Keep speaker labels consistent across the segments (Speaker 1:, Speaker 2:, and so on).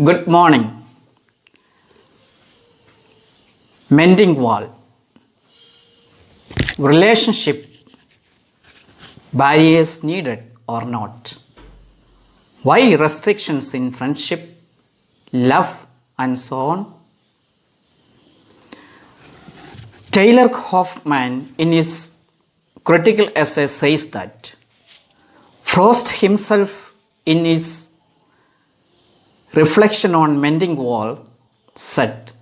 Speaker 1: Good morning. Mending wall. Relationship. Barriers needed or not. Why restrictions in friendship, love, and so on? Taylor Hoffman, in his critical essay, says that Frost himself, in his reflection on Mending Wall, said,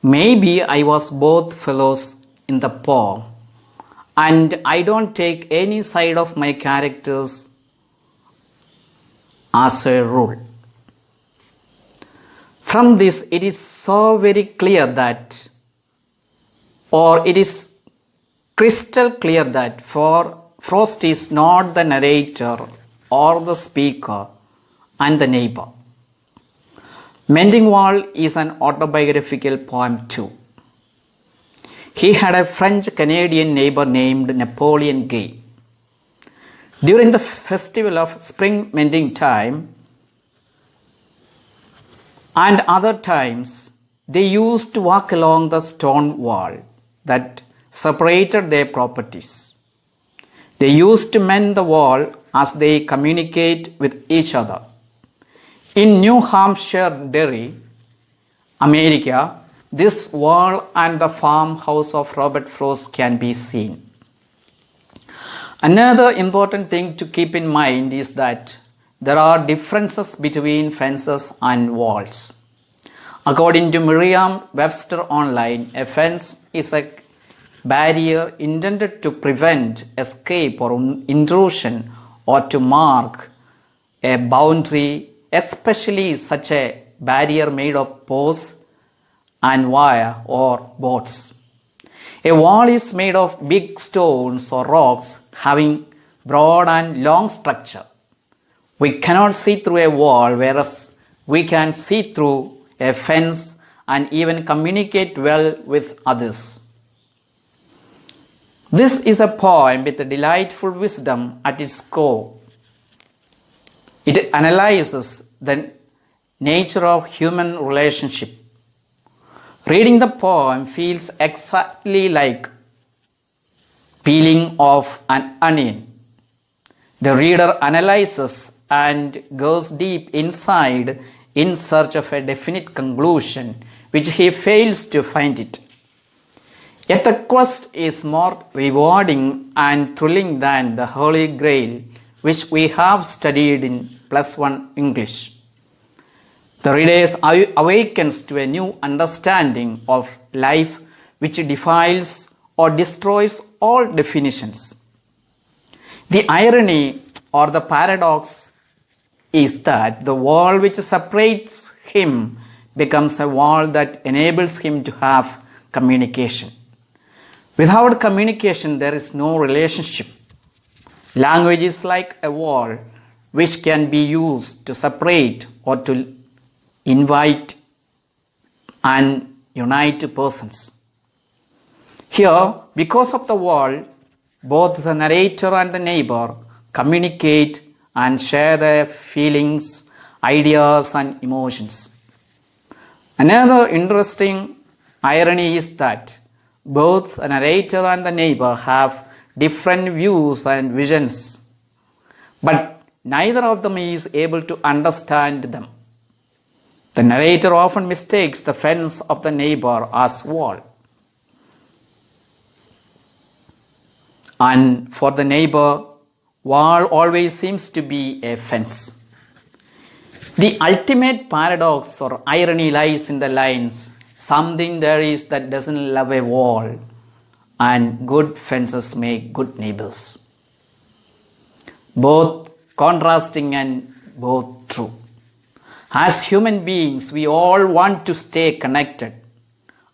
Speaker 1: "Maybe I was both fellows in the poem, and I don't take any side of my characters as a rule." From this, it is so very clear that, or it is crystal clear that Frost is not the narrator or the speaker and the neighbor. Mending Wall is an autobiographical poem too. He had a French-Canadian neighbor named Napoleon Gay. During the festival of spring mending time and other times, they used to walk along the stone wall that separated their properties. They used to mend the wall as they communicate with each other. In New Hampshire Dairy, America, this wall and the farmhouse of Robert Frost can be seen. Another important thing to keep in mind is that there are differences between fences and walls. According to Merriam-Webster Online, a fence is a barrier intended to prevent escape or intrusion or to mark a boundary, especially such a barrier made of posts and wire or boards. A wall is made of big stones or rocks having broad and long structure. We cannot see through a wall, whereas we can see through a fence and even communicate well with others. This is a poem with a delightful wisdom at its core. It analyzes the nature of human relationship. Reading the poem feels exactly like peeling off an onion. The reader analyzes and goes deep inside in search of a definite conclusion, which he fails to find it. Yet the quest is more rewarding and thrilling than the Holy Grail, which we have studied in +1 English. The reader awakens to a new understanding of life which defiles or destroys all definitions. The irony or the paradox is that the wall which separates him becomes a wall that enables him to have communication. Without communication, there is no relationship. Language is like a wall which can be used to separate or to invite and unite persons. Here, because of the wall, both the narrator and the neighbor communicate and share their feelings, ideas, and emotions. Another interesting irony is that both the narrator and the neighbor have different views and visions, but neither of them is able to understand them. The narrator often mistakes the fence of the neighbor as wall, and for the neighbor, wall always seems to be a fence. The ultimate paradox or irony lies in the lines, "Something there is that doesn't love a wall, and good fences make good neighbors." Both contrasting and both true. As human beings, we all want to stay connected.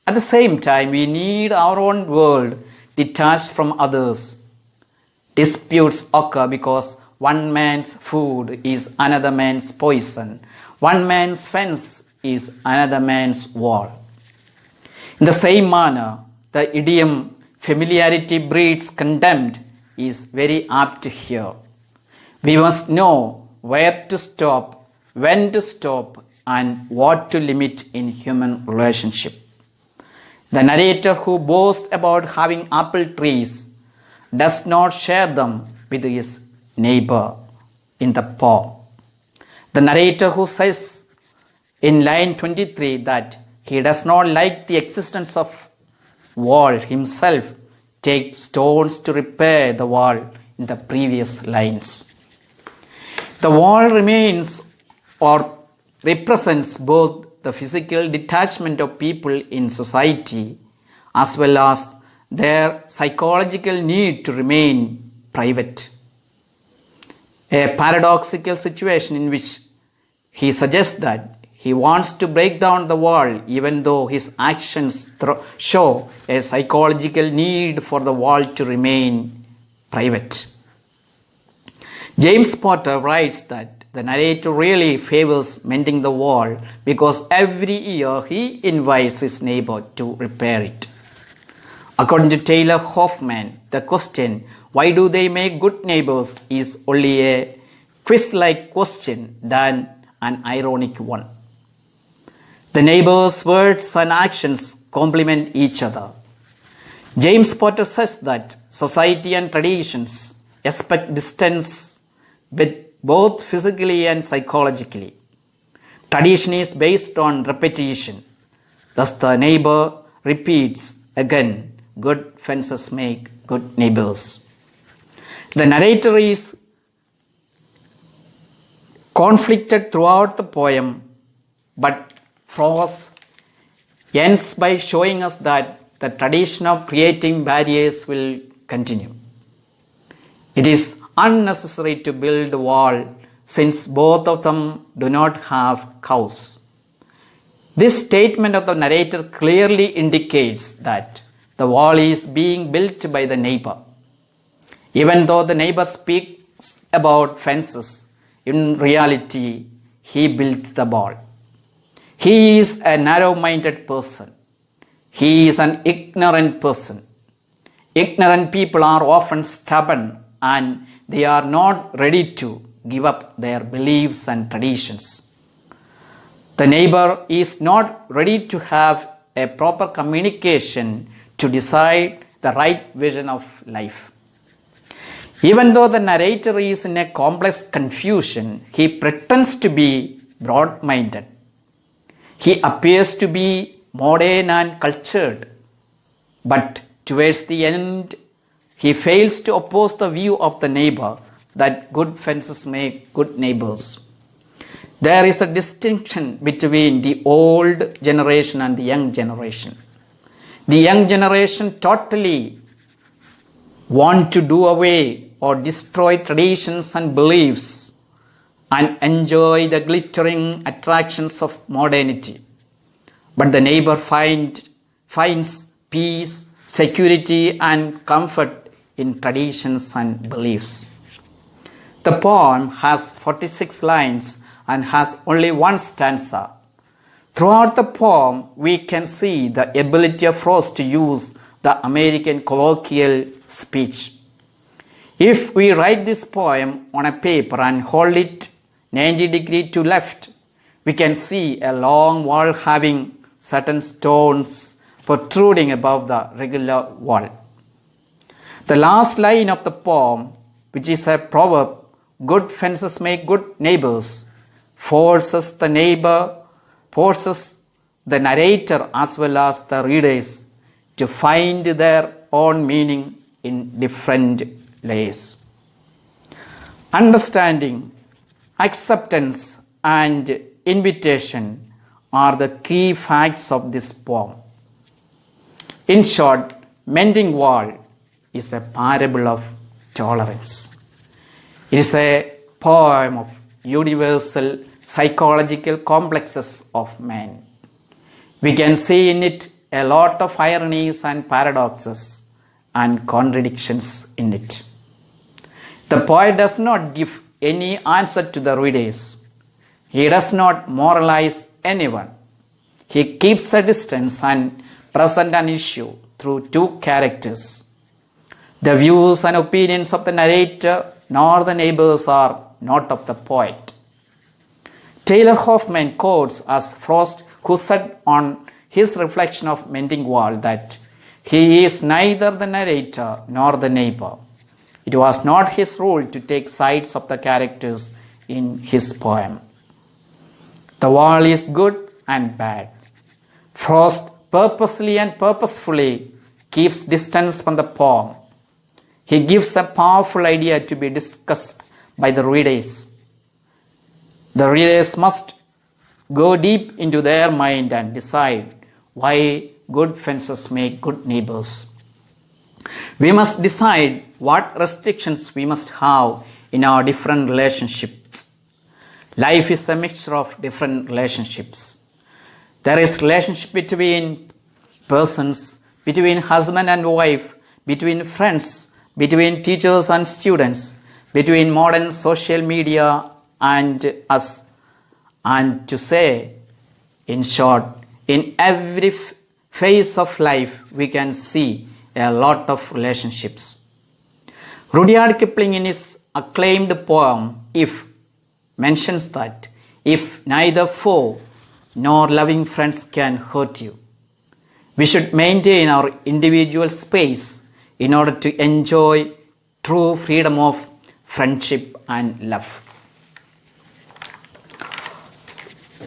Speaker 1: At the same time, we need our own world detached from others. Disputes occur because one man's food is another man's poison. One man's fence is another man's wall. In the same manner, the idiom "familiarity breeds contempt" is very apt here. We must know where to stop, when to stop, and what to limit in human relationship. The narrator who boasts about having apple trees does not share them with his neighbor in the poem. The narrator who says in line 23 that he does not like the existence of wall himself takes stones to repair the wall in the previous lines. The wall remains or represents both the physical detachment of people in society as well as their psychological need to remain private. A paradoxical situation in which he suggests that he wants to break down the wall even though his actions show a psychological need for the wall to remain private. James Potter writes that the narrator really favors mending the wall because every year he invites his neighbor to repair it. According to Taylor Hoffman, the question, why do they make good neighbors, is only a quiz-like question than an ironic one. The neighbor's words and actions complement each other. James Potter says that society and traditions expect distance with both physically and psychologically. Tradition is based on repetition. Thus the neighbor repeats again, good fences make good neighbors. The narrator is conflicted throughout the poem, but Frost ends by showing us that the tradition of creating barriers will continue. It is unnecessary to build a wall since both of them do not have cows. This statement of the narrator clearly indicates that the wall is being built by the neighbor. Even though the neighbor speaks about fences, in reality, he built the wall. He is a narrow-minded person. He is an ignorant person. Ignorant people are often stubborn and they are not ready to give up their beliefs and traditions. The neighbor is not ready to have a proper communication to decide the right vision of life. Even though the narrator is in a complex confusion, he pretends to be broad-minded. He appears to be modern and cultured, but towards the end, he fails to oppose the view of the neighbor that good fences make good neighbors. There is a distinction between the old generation and the young generation. The young generation totally want to do away or destroy traditions and beliefs and enjoy the glittering attractions of modernity. But the neighbor finds peace, security, and comfort in traditions and beliefs. The poem has 46 lines and has only one stanza. Throughout the poem, we can see the ability of Frost to use the American colloquial speech. If we write this poem on a paper and hold it 90 degrees to left, we can see a long wall having certain stones protruding above the regular wall. The last line of the poem, which is a proverb, good fences make good neighbors, forces the narrator as well as the readers to find their own meaning in different ways. Understanding, acceptance, and invitation are the key facts of this poem. In short, Mending Wall is a parable of tolerance. It is a poem of universal psychological complexes of man. We can see in it a lot of ironies and paradoxes and contradictions in it. The poet does not give any answer to the readers. He does not moralize anyone. He keeps a distance and presents an issue through two characters. The views and opinions of the narrator nor the neighbors are not of the poet. Taylor Hoffman quotes as Frost, who said on his reflection of Mending Wall that he is neither the narrator nor the neighbor. It was not his rule to take sides of the characters in his poem. The wall is good and bad. Frost purposely and purposefully keeps distance from the poem. He gives a powerful idea to be discussed by the readers. The readers must go deep into their mind and decide why good fences make good neighbors. We must decide what restrictions we must have in our different relationships. Life is a mixture of different relationships. There is relationship between persons, between husband and wife, between friends, between teachers and students, between modern social media and us. And to say, in short, in every phase of life, we can see a lot of relationships. Rudyard Kipling, in his acclaimed poem, If, mentions that if neither foe nor loving friends can hurt you, we should maintain our individual space in order to enjoy true freedom of friendship and love.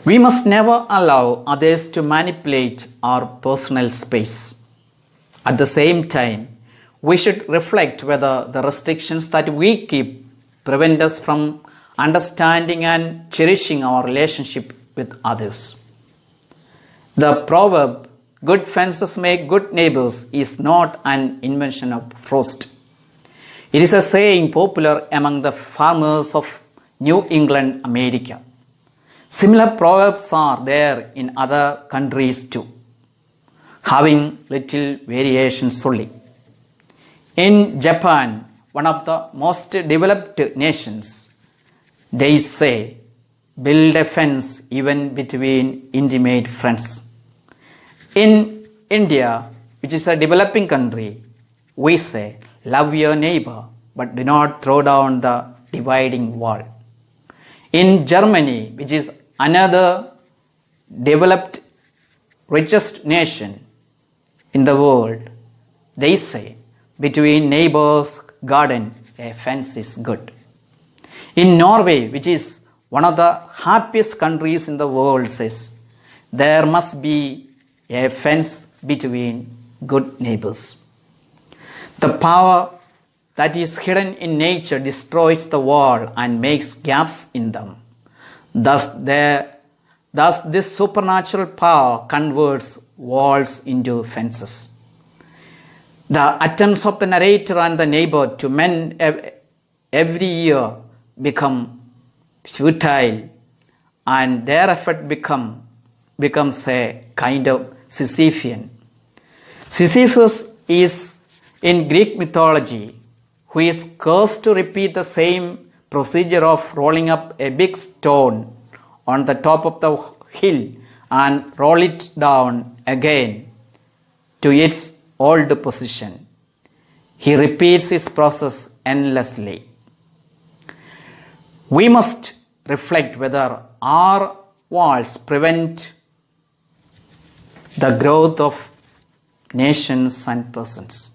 Speaker 1: We must never allow others to manipulate our personal space. At the same time, we should reflect whether the restrictions that we keep prevent us from understanding and cherishing our relationship with others. The proverb, good fences make good neighbors, is not an invention of Frost. It is a saying popular among the farmers of New England, America. Similar proverbs are there in other countries too, having little variations only. In Japan, one of the most developed nations, they say, build a fence even between intimate friends. In India, which is a developing country, we say, love your neighbor, but do not throw down the dividing wall. In Germany, which is another developed, richest nation in the world, they say, between neighbors' garden, a fence is good. In Norway, which is one of the happiest countries in the world, says, there must be a fence between good neighbors. The power that is hidden in nature destroys the wall and makes gaps in them. Thus, this supernatural power converts walls into fences. The attempts of the narrator and the neighbor to mend every year become futile, and their effort becomes a kind of Sisyphean. Sisyphus is in Greek mythology, who is cursed to repeat the same procedure of rolling up a big stone on the top of the hill and roll it down again to its old position. He repeats his process endlessly. We must reflect whether our walls prevent the growth of nations and persons.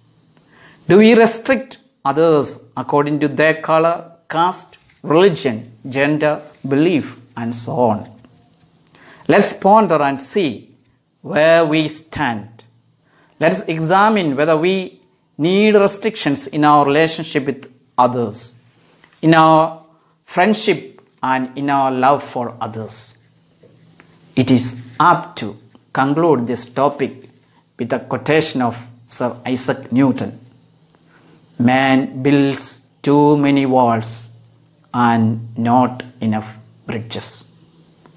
Speaker 1: Do we restrict others according to their color, caste, religion, gender, belief, and so on? Let's ponder and see where we stand. Let's examine whether we need restrictions in our relationship with others, in our friendship, and in our love for others. It is apt to conclude this topic with a quotation of Sir Isaac Newton. Man builds too many walls and not enough bridges.